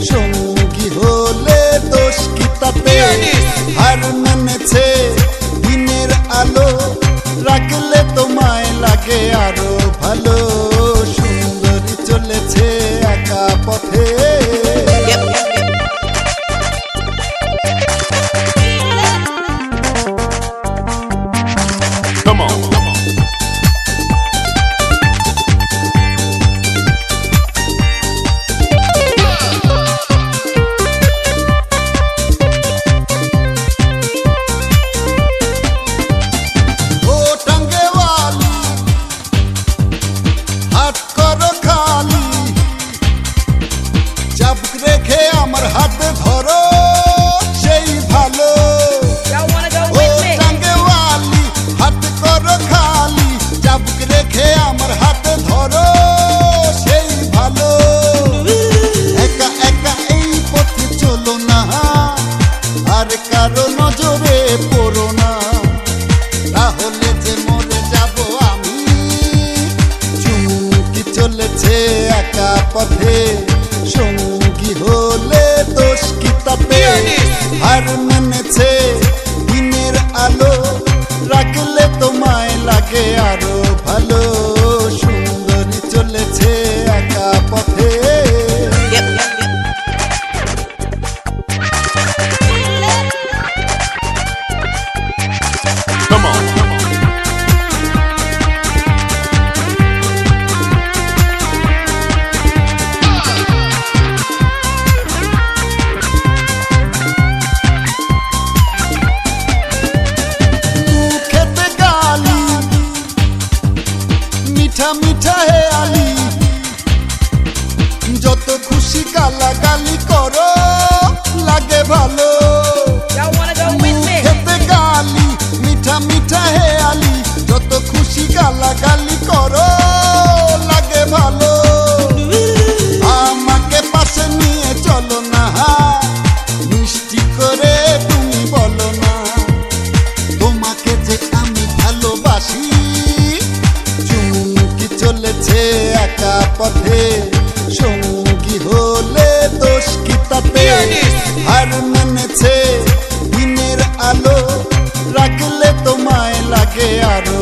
সঙ্গী হলে দোষ কি তাতে হার মেনেছে দিনের আলো রাখলে তোমায় লাগে আরো ভালো সুন্দরী চলেছে একা পথে রেখে আমার হাতে ধরো সেই ভালো টাঙ্গেওয়ালি হাত করো খালি চাবুক রেখে আমার হাতে ধরো সেই ভালো একা একা এই পথে চলো না আর কারো নজরে পড়ো না তাহলে যে মরে যাব আমি চুমকি চলেছে একা পথে সঙ্গী হলে দোষ কি তাতে হার মেনেছে দিনের আলো রাখলে তোমায় লাগে আরো ভালো সুন্দরী চলেছে একা পথে মিঠা মিঠা হে আলি যত খুশি গালাগালি করো লাগে ভালো খেতে গালি মিঠা মিঠা হে আলি যত খুশি গালাগালি করো লাগে ভালো আমাকে পাশে নিয়ে চলো না মিষ্টি করে তুমি বলো না তোমাকে যে আমি ভালোবাসি চলেছে একা পথে সঙ্গী হলে দোষ কি তাতে হার মেনেছে দিনের আলো রাখলে তোমায় লাগে আরো